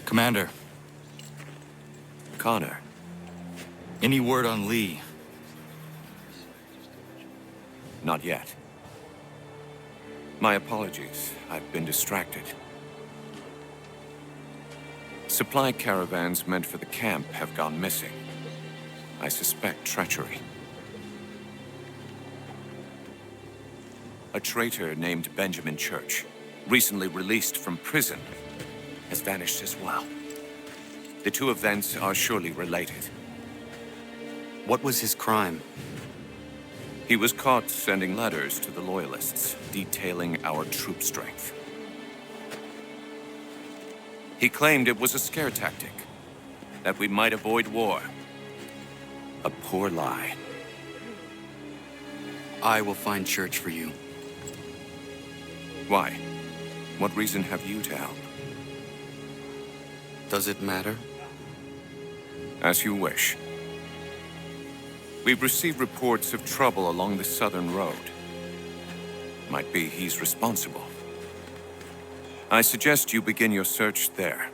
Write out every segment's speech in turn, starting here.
Commander. Connor. Any word on Lee? Not yet. My apologies. I've been distracted. Supply caravans meant for the camp have gone missing. I suspect treachery. A traitor named Benjamin Church, recently released from prison, has vanished as well. The two events are surely related. What was his crime? He was caught sending letters to the Loyalists, detailing our troop strength. He claimed it was a scare tactic, that we might avoid war. A poor lie. I will find Church for you. Why? What reason have you to help? Does it matter? As you wish. We've received reports of trouble along the southern road. Might be he's responsible. I suggest you begin your search there.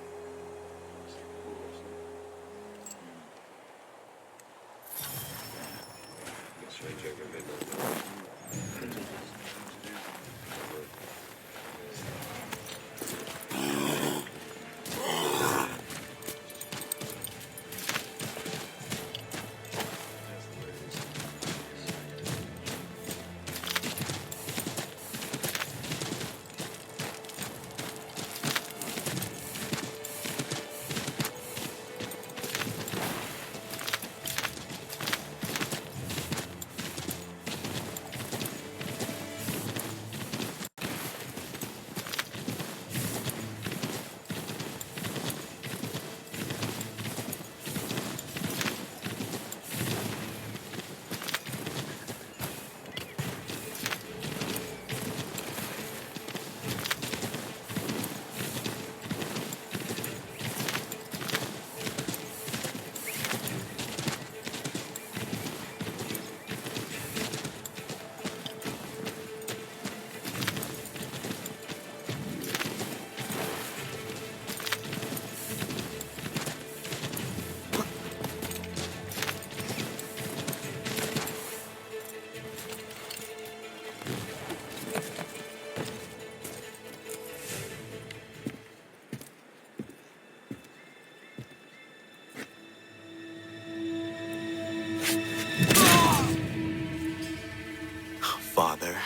Father.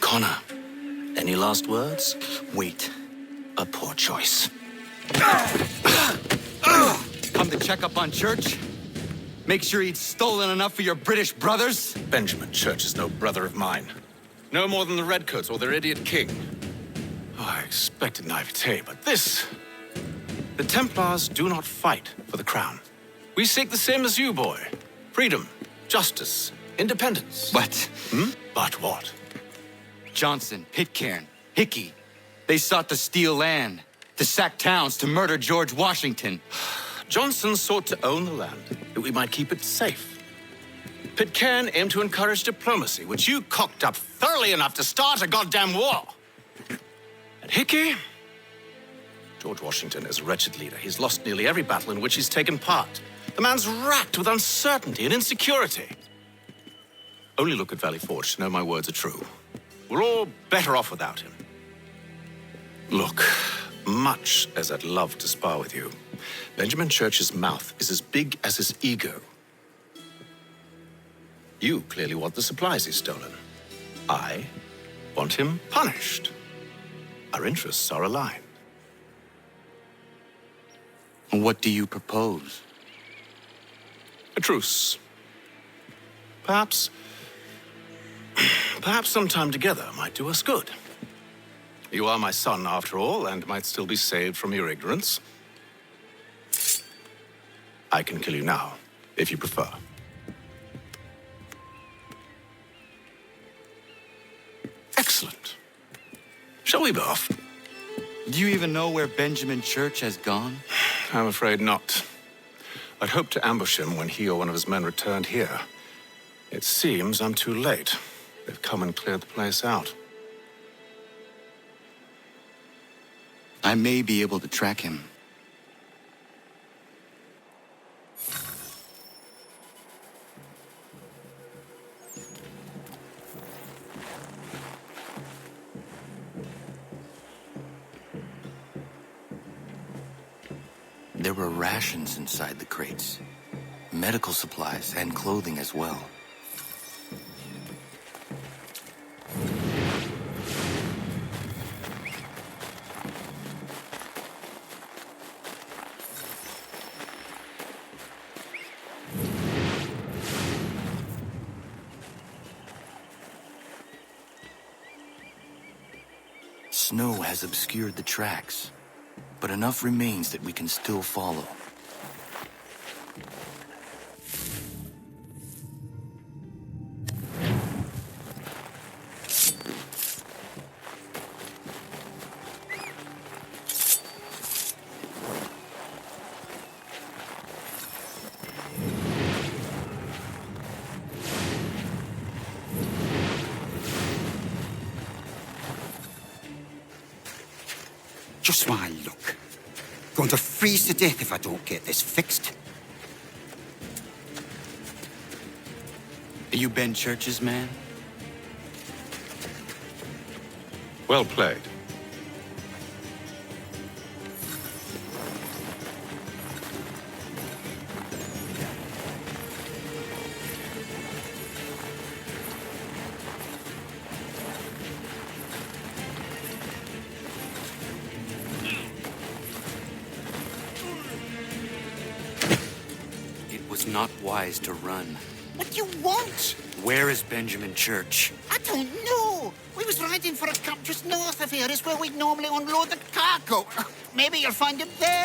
Connor, any last words? Wait. A poor choice. Come to check up on Church? Make sure he'd stolen enough for your British brothers? Benjamin Church is no brother of mine. No more than the Redcoats or their idiot king. Oh, I expected naivete, but this... The Templars do not fight for the crown. We seek the same as you, boy. Freedom, justice, independence. But But what? Johnson, Pitcairn, Hickey, they sought to steal land, to sack towns, to murder George Washington. Johnson sought to own the land, that we might keep it safe. Pitcairn aimed to encourage diplomacy, which you cocked up thoroughly enough to start a goddamn war. And Hickey? George Washington is a wretched leader. He's lost nearly every battle in which he's taken part. The man's racked with uncertainty and insecurity. Only look at Valley Forge to know my words are true. We're all better off without him. Look, much as I'd love to spar with you, Benjamin Church's mouth is as big as his ego. You clearly want the supplies he's stolen. I want him punished. Our interests are aligned. What do you propose? A truce. Perhaps some time together might do us good. You are my son, after all, and might still be saved from your ignorance. I can kill you now, if you prefer. we both? Do you even know where Benjamin Church has gone? I'm afraid not. I'd hoped to ambush him when he or one of his men returned here. It seems I'm too late. They've come and cleared the place out. I may be able to track him. There were rations inside the crates, medical supplies and clothing as well. Snow has obscured the tracks, but enough remains that we can still follow. Just my luck. Going to freeze to death if I don't get this fixed. Are you Ben Church's man? Well played. It was not wise to run. What do you want? Where is Benjamin Church? I don't know. We was riding for a camp just north of here. Is where we'd normally unload the cargo. Maybe you'll find him there.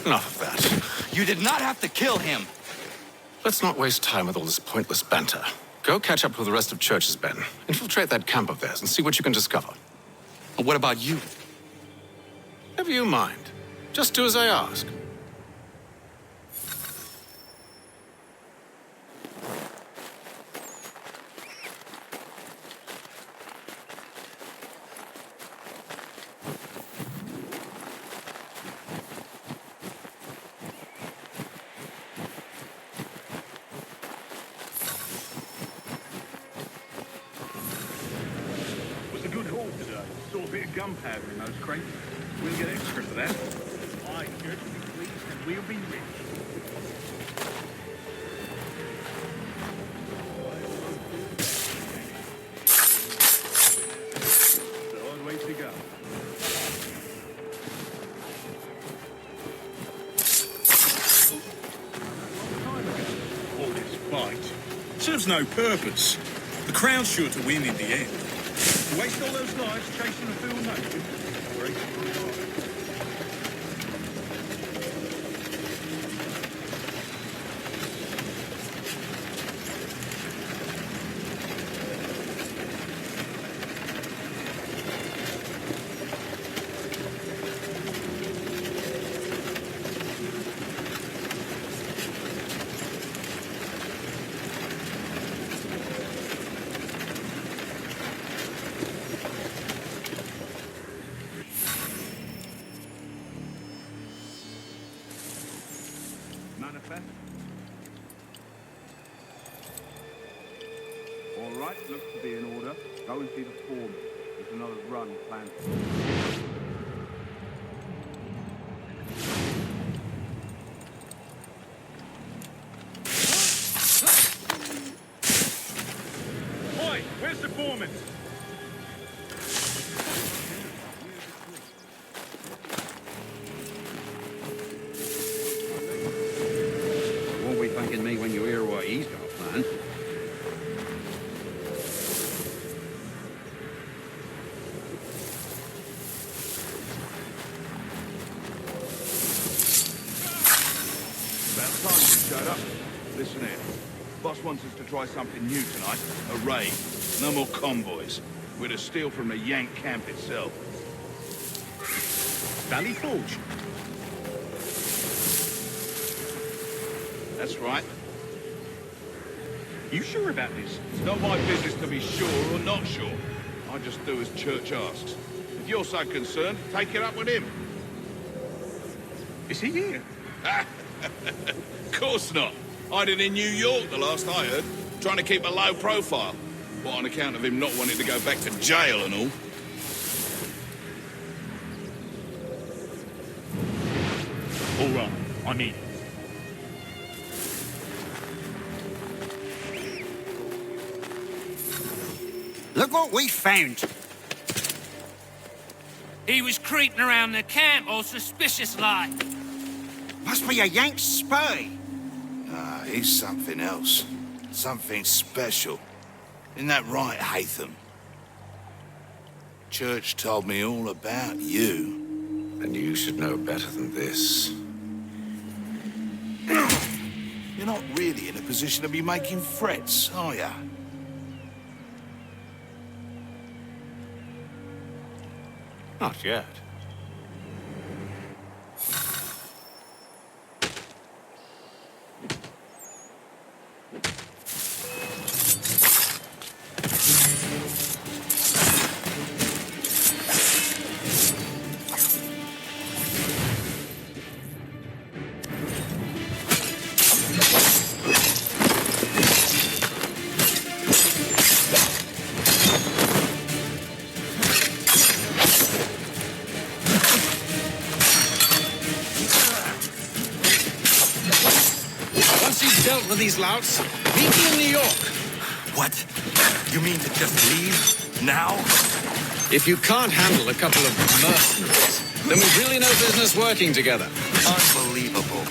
Enough of that. You did not have to kill him. Let's not waste time with all this pointless banter. Go catch up with the rest of Church's men. Infiltrate that camp of theirs and see what you can discover. What about you? Never you mind. Just do as I ask. Saw a bit of gunpowder in those crates. We'll get extra for that. Aye, Church will be pleased and we'll be rich. The hard way to go. All this fight serves no purpose. The Crown's sure to win in the end. Waste all those lives chasing the field nation. Break your heart. Manifest. All right, looks to be in order. Go and see the foreman. There's another run planned. Oi, where's the foreman? Won't be thanking me when you hear what he's got planned. About time you showed up. Listen here. Boss wants us to try something new tonight. A raid. No more convoys. We're to steal from the Yank camp itself. Valley Forge? That's right. You sure about this? It's not my business to be sure or not sure. I just do as Church asks. If you're so concerned, take it up with him. Is he here? Of course not. Hiding in New York, the last I heard. Trying to keep a low profile. What, on account of him not wanting to go back to jail and all? All right, I'm in. Look what we found. He was creeping around the camp all suspicious like. Must be a Yank spy. Ah, he's something else. Something special. Isn't that right, Hatham? Church told me all about you. And you should know better than this. You're not really in a position to be making threats, are you? Not yet. Once you've dealt with these louts, meet me in New York. What? You mean to just leave? Now? If you can't handle a couple of mercenaries, then we've really no business working together. Unbelievable.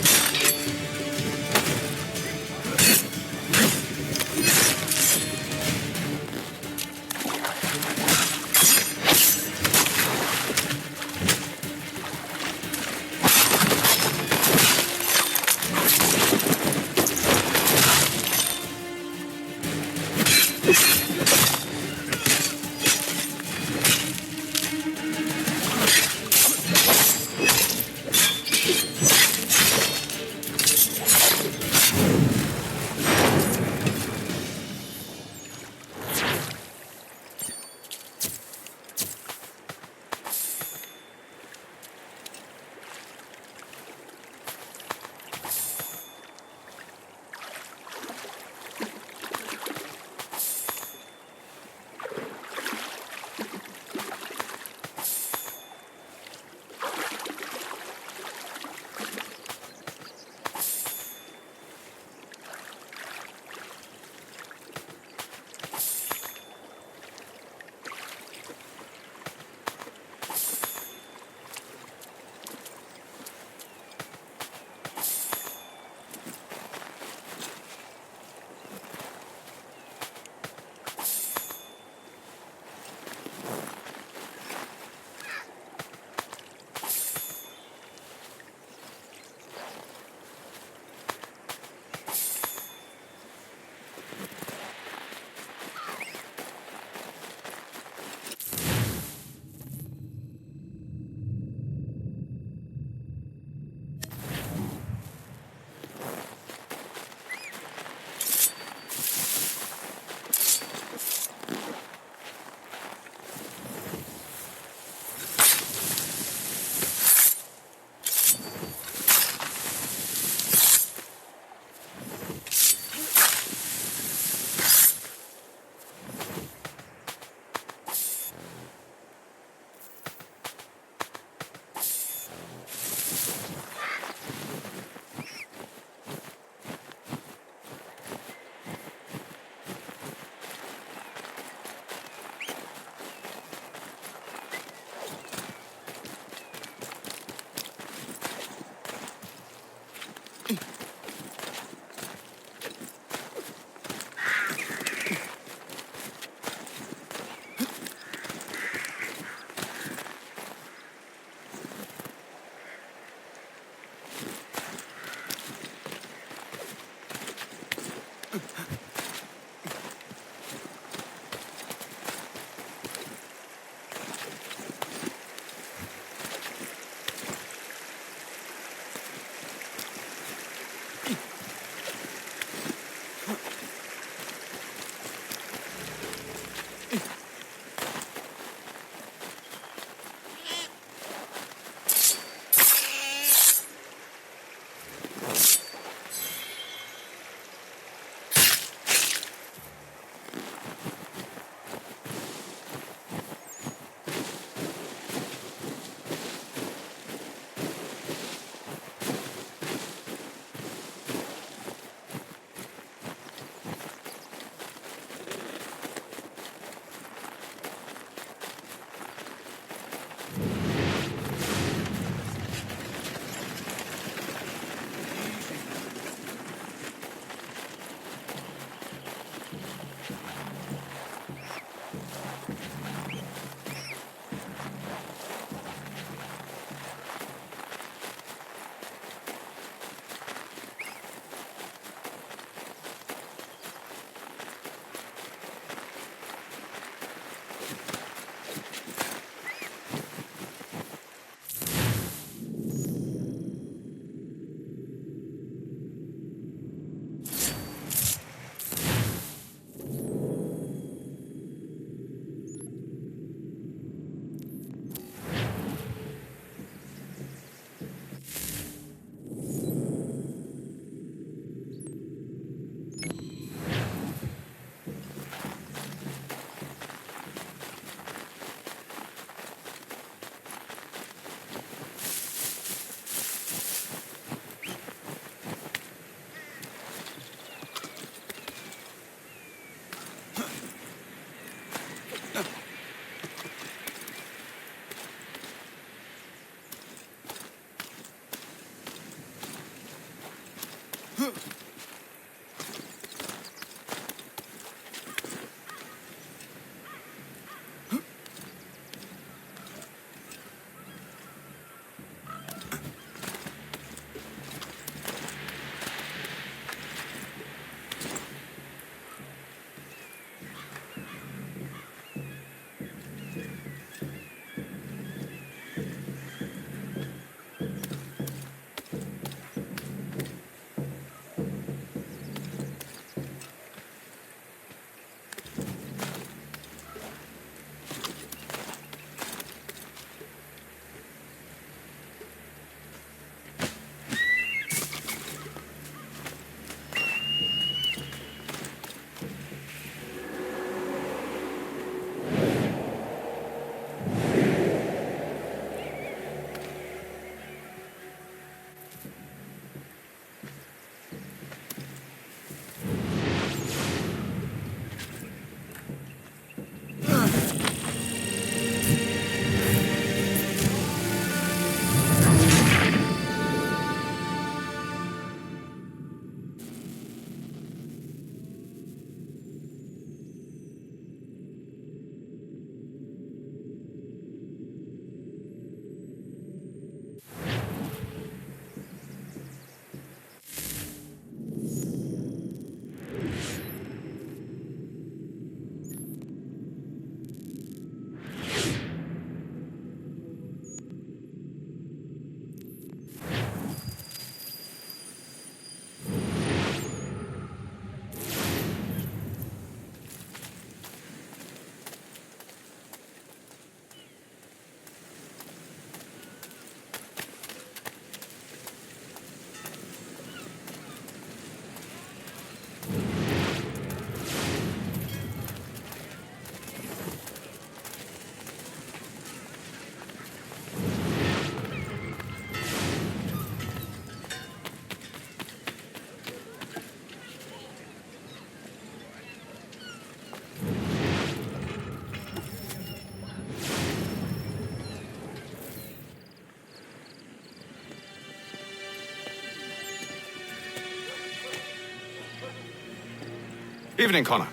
Evening, Connor.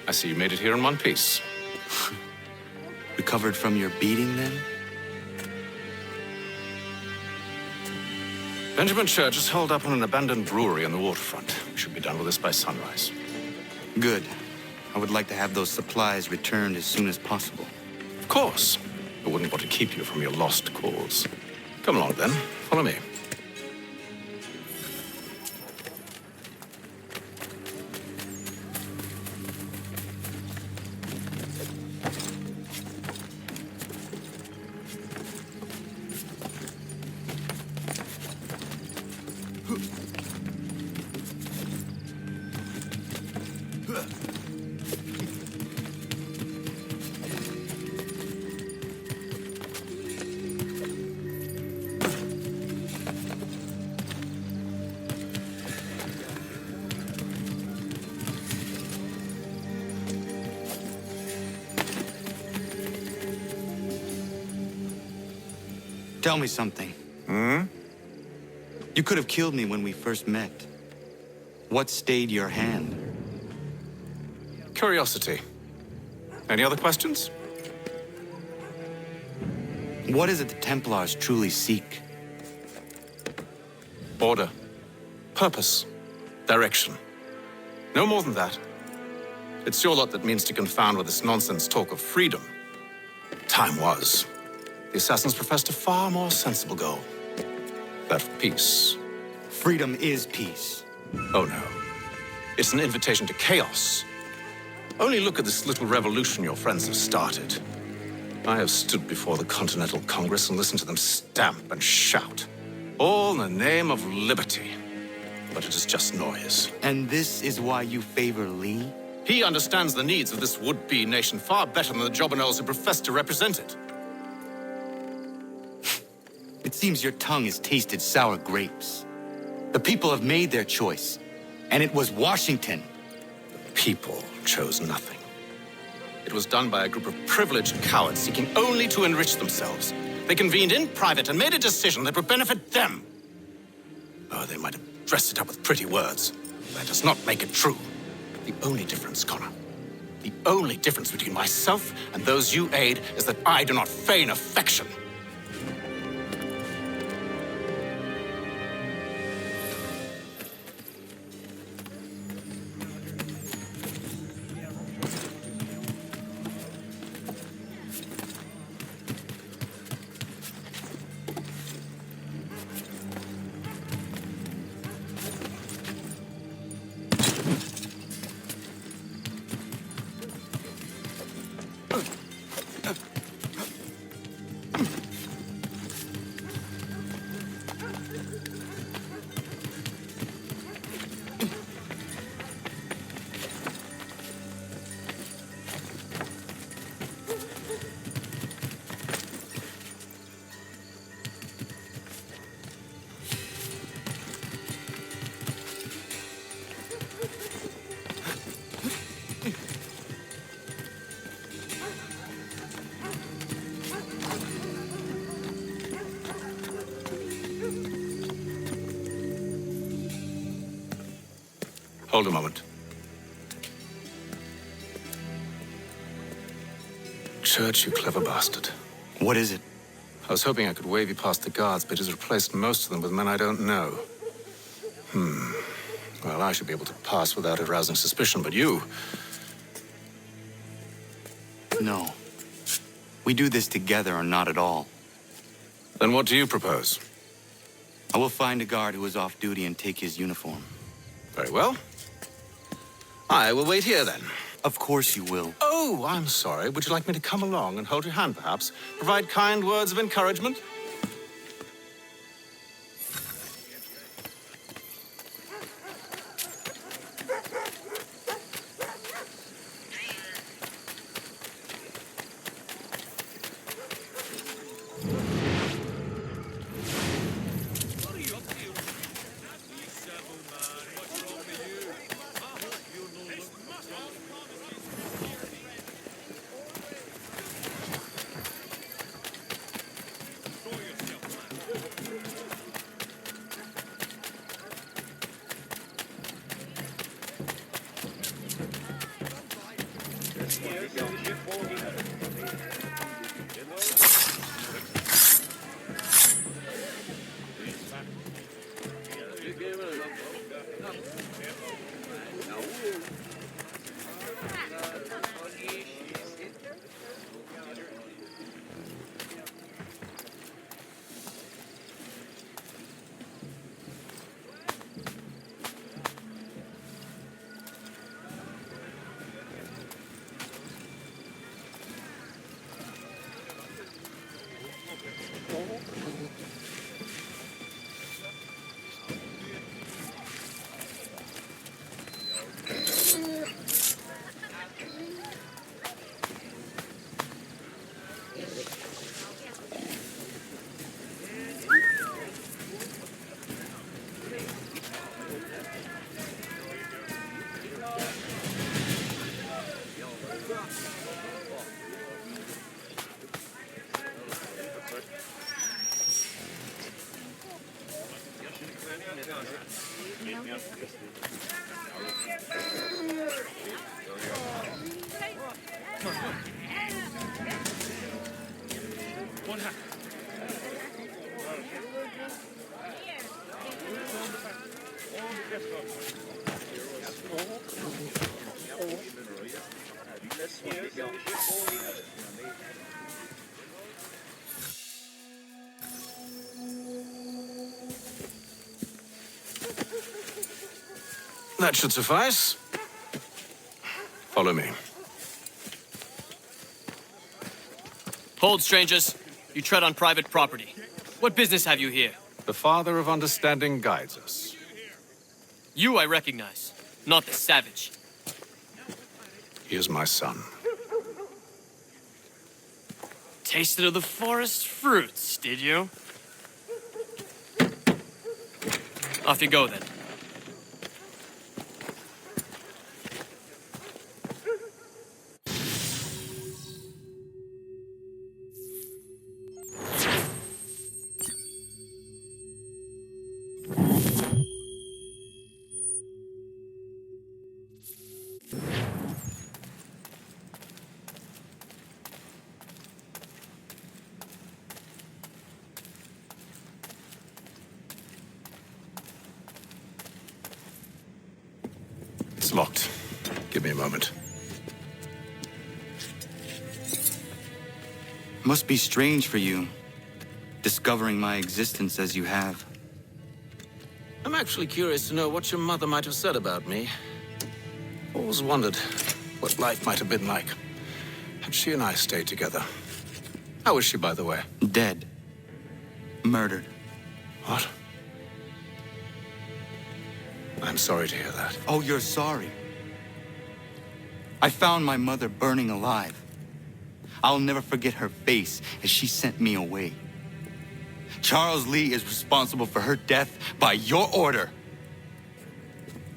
I see you made it here in one piece. Recovered from your beating, then? Benjamin Church is holed up on an abandoned brewery on the waterfront. We should be done with this by sunrise. Good. I would like to have those supplies returned as soon as possible. Of course. I wouldn't want to keep you from your lost cause. Come along, then. Follow me. Tell me something. You could have killed me when we first met. What stayed your hand? Curiosity. Any other questions? What is it the Templars truly seek? Order. Purpose. Direction. No more than that. It's your lot that means to confound with this nonsense talk of freedom. Time was. The assassins professed a far more sensible goal. That of peace. Freedom is peace. Oh no. It's an invitation to chaos. Only look at this little revolution your friends have started. I have stood before the Continental Congress and listened to them stamp and shout. All in the name of liberty. But it is just noise. And this is why you favor Lee? He understands the needs of this would-be nation far better than the jobberknolls who profess to represent it. It seems your tongue has tasted sour grapes. The people have made their choice, and it was Washington. The people chose nothing. It was done by a group of privileged cowards seeking only to enrich themselves. They convened in private and made a decision that would benefit them. Oh, they might have dressed it up with pretty words. That does not make it true. The only difference, Connor, the only difference between myself and those you aid is that I do not feign affection. Hold a moment. Church, you clever bastard. What is it? I was hoping I could wave you past the guards, but it has replaced most of them with men I don't know. Well, I should be able to pass without arousing suspicion, but you... No. We do this together or not at all. Then what do you propose? I will find a guard who is off duty and take his uniform. Very well. I will wait here, then. Of course you will. Oh, I'm sorry. Would you like me to come along and hold your hand, perhaps? Provide kind words of encouragement? What happened? That should suffice. Follow me. Hold, strangers. You tread on private property. What business have you here? The Father of Understanding guides us. You I recognize, not the savage. He is my son. Tasted of the forest fruits, did you? Off you go, then. It's locked. Give me a moment. Must be strange for you, discovering my existence as you have. I'm actually curious to know what your mother might have said about me. Always wondered what life might have been like had she and I stayed together. How is she, by the way? Dead. Murdered. What? I'm sorry to hear that. Oh, you're sorry. I found my mother burning alive. I'll never forget her face as she sent me away. Charles Lee is responsible for her death by your order.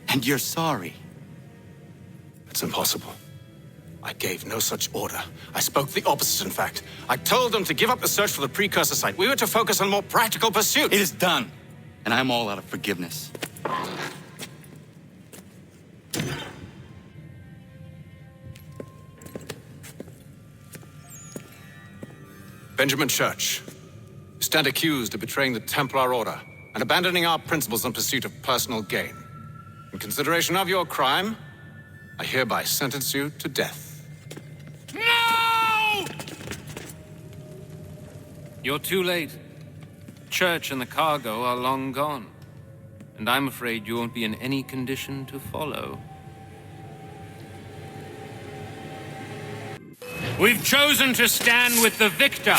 And you're sorry. It's impossible. I gave no such order. I spoke the opposite, in fact. I told them to give up the search for the precursor site. We were to focus on more practical pursuits. It is done, and I'm all out of forgiveness. Benjamin Church, you stand accused of betraying the Templar Order and abandoning our principles in pursuit of personal gain. In consideration of your crime, I hereby sentence you to death. No! You're too late. Church and the cargo are long gone. And I'm afraid you won't be in any condition to follow. We've chosen to stand with the victor.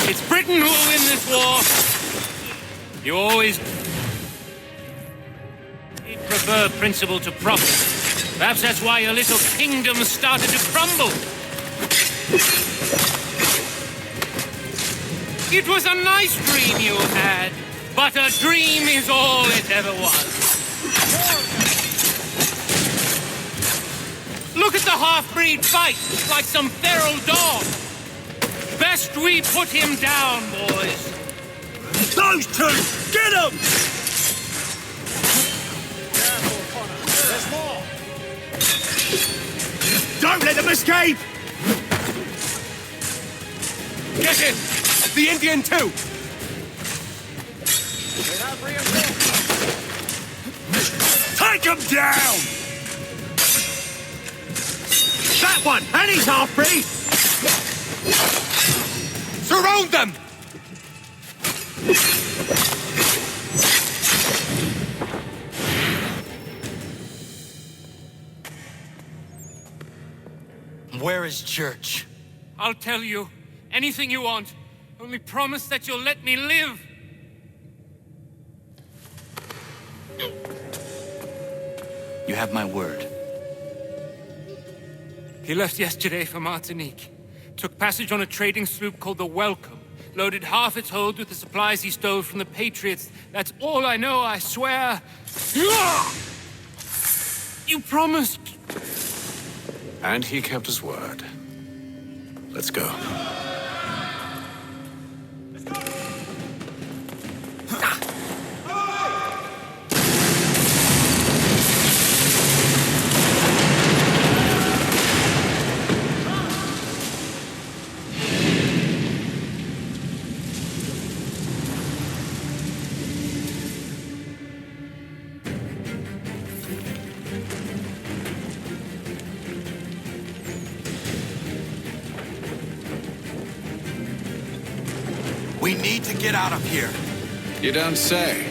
It's Britain who will win this war. You always prefer principle to profit. Perhaps that's why your little kingdom started to crumble. It was a nice dream you had, but a dream is all it ever was. Look at the half-breed fight, like some feral dog. Best we put him down, boys. Those two! Get them! There's more! Don't let them escape! Get him! The Indian too! We have reinforcements! Take them down! That one! And he's half-breed! Surround them! Where is Church? I'll tell you anything you want. Only promise that you'll let me live. You have my word. He left yesterday for Martinique. Took passage on a trading sloop called the Welcome. Loaded half its hold with the supplies he stole from the Patriots. That's all I know, I swear. You promised. And he kept his word. Let's go. We need to get out of here. You don't say.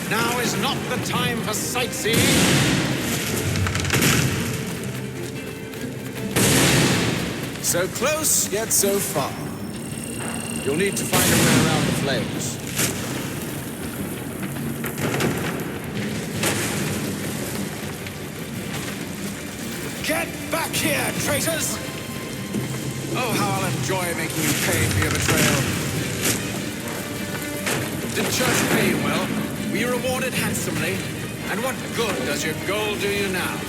Now is not the time for sightseeing. So close, yet so far. You'll need to find a way around the flames. Get back here, traitors! Oh, how I'll enjoy making you pay for your betrayal. Did Church pay you well? Were you rewarded handsomely? And what good does your gold do you now?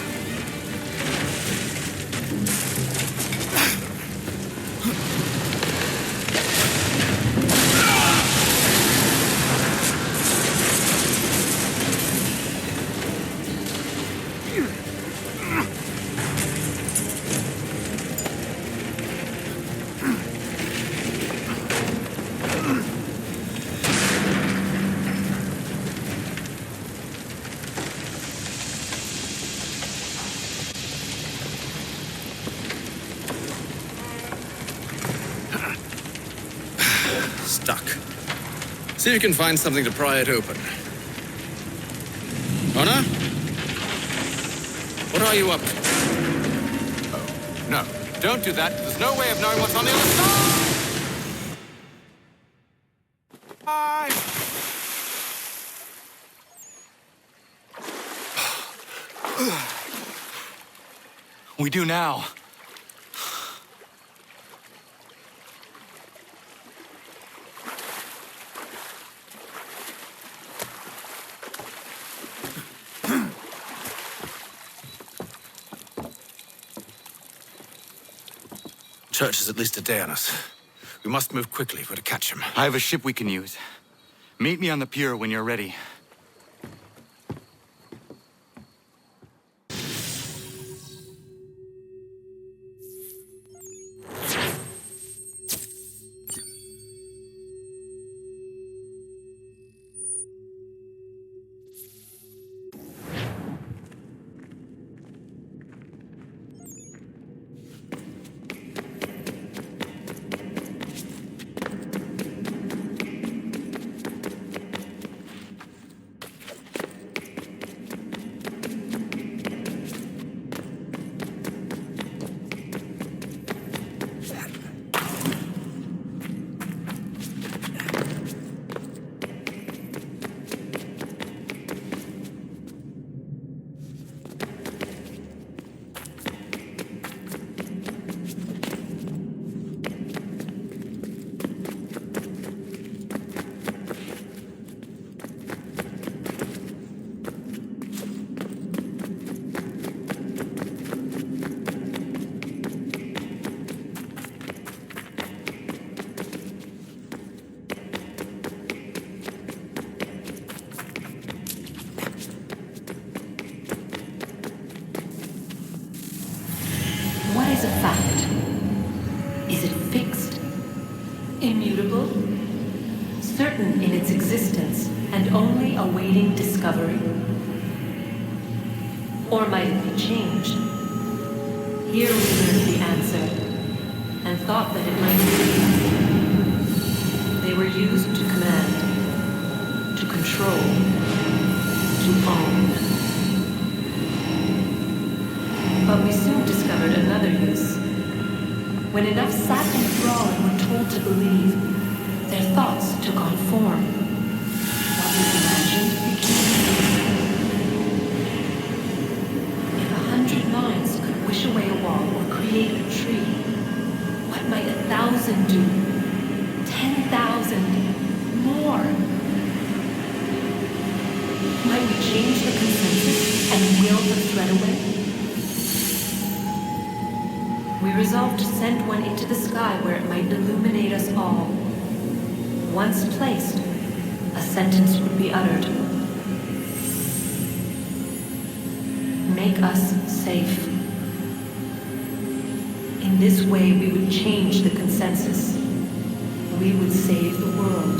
Stuck. See if you can find something to pry it open. Honor? What are you up to? Oh, no. Don't do that. There's no way of knowing what's on the other side! We do now. Church is at least a day on us. We must move quickly if we're to catch him. I have a ship we can use. Meet me on the pier when you're ready. What is a fact? Is it fixed? Immutable? Certain in its existence and only awaiting discovery? Or might it be changed? Here we learned the answer, and thought that it might be. They were used to command, to control, to own. But we soon discovered another use. When enough sat in thrall and were told to believe, their thoughts took on form. What was imagined became. If 100 minds could wish away a wall or create a tree, what might 1,000 do? 10,000? More? Might we change the consensus and will the thread away? We resolved to send one into the sky where it might illuminate us all. Once placed, a sentence would be uttered. Make us safe. In this way, we would change the consensus. We would save the world.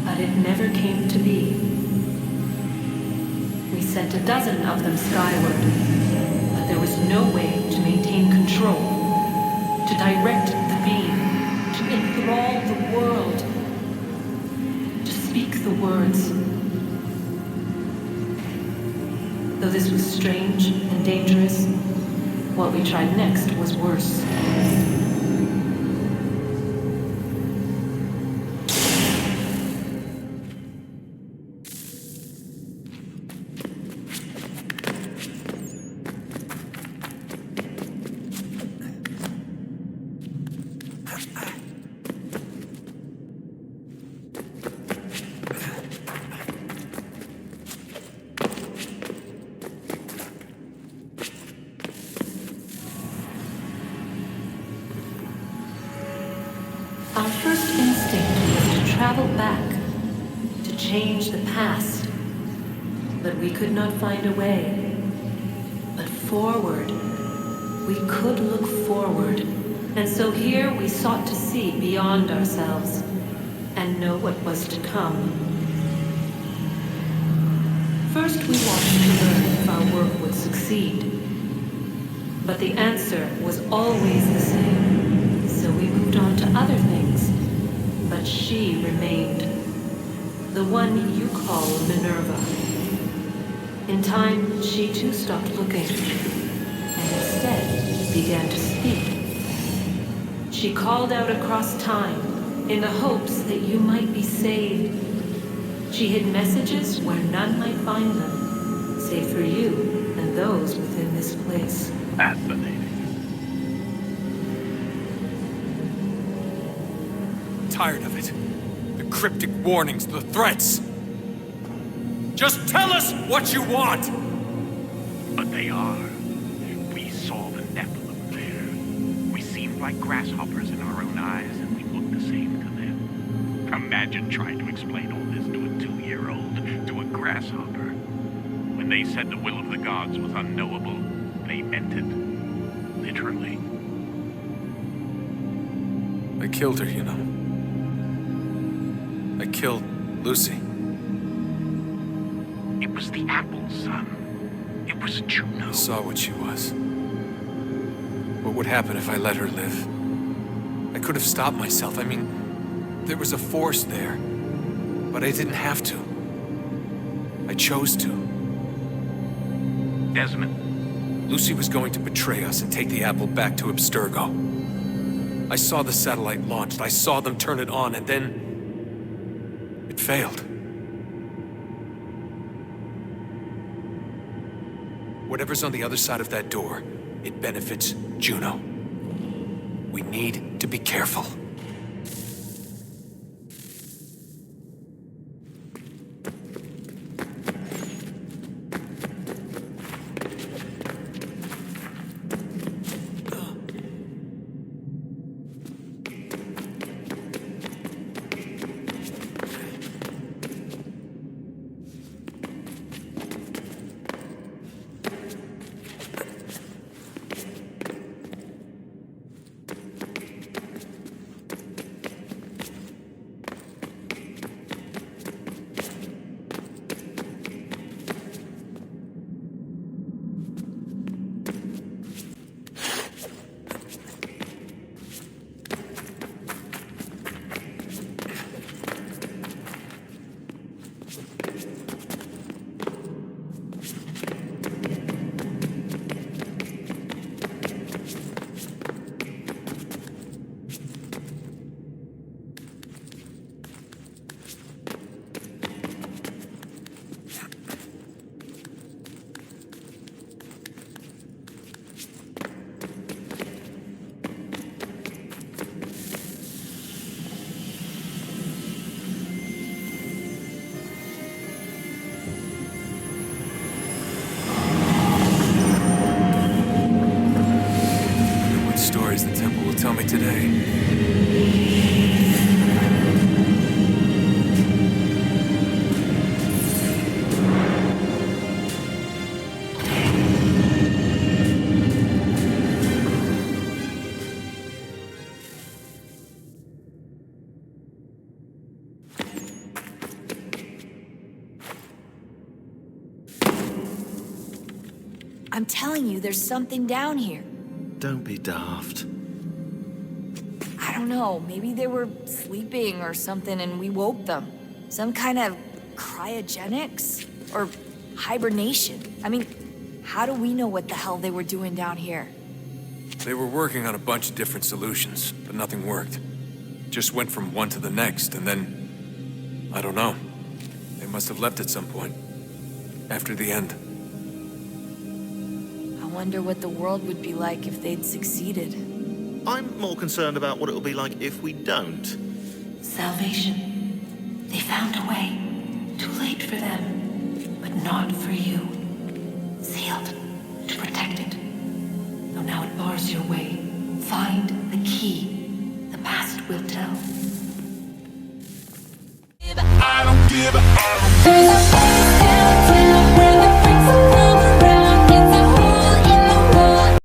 But it never came to be. We sent a dozen of them skyward, but there was no way to maintain control, to direct the beam, to enthrall the world, to speak the words. Though this was strange and dangerous, what we tried next was worse. Our first instinct was to travel back, to change the past. But we could not find a way. But forward, we could look forward. And so here we sought to see beyond ourselves and know what was to come. First we wanted to learn if our work would succeed. But the answer was always the same. moved on to other things, but she remained. The one you call Minerva. In time, she too stopped looking, and instead began to speak. She called out across time, in the hopes that you might be saved. She hid messages where none might find them, save for you and those within this place. Fascinating. Tired of it. The cryptic warnings, the threats. Just tell us what you want! But they are. We saw the Nephilim there. We seemed like grasshoppers in our own eyes, and we looked the same to them. Imagine trying to explain all this to a 2-year-old, to a grasshopper. When they said the will of the gods was unknowable, they meant it. Literally. I killed her, you know. I killed Lucy. It was the apple, son. It was Juno. I saw what she was. What would happen if I let her live? I could have stopped myself. I mean, there was a force there. But I didn't have to. I chose to. Desmond. Lucy was going to betray us and take the apple back to Abstergo. I saw the satellite launched. I saw them turn it on, and then it failed. Whatever's on the other side of that door, it benefits Juno. We need to be careful. Tell me today. I'm telling you, there's something down here. Don't be daft. I don't know, maybe they were sleeping or something and we woke them. Some kind of cryogenics? Or hibernation. I mean, how do we know what the hell they were doing down here? They were working on a bunch of different solutions, but nothing worked. Just went from one to the next, and then... I don't know. They must have left at some point. After the end. I wonder what the world would be like if they'd succeeded. I'm more concerned about what it'll be like if we don't. Salvation. They found a way. Too late for them, but not for you. Sealed to protect it. Though now it bars your way. Find the key. The past will tell. I don't give a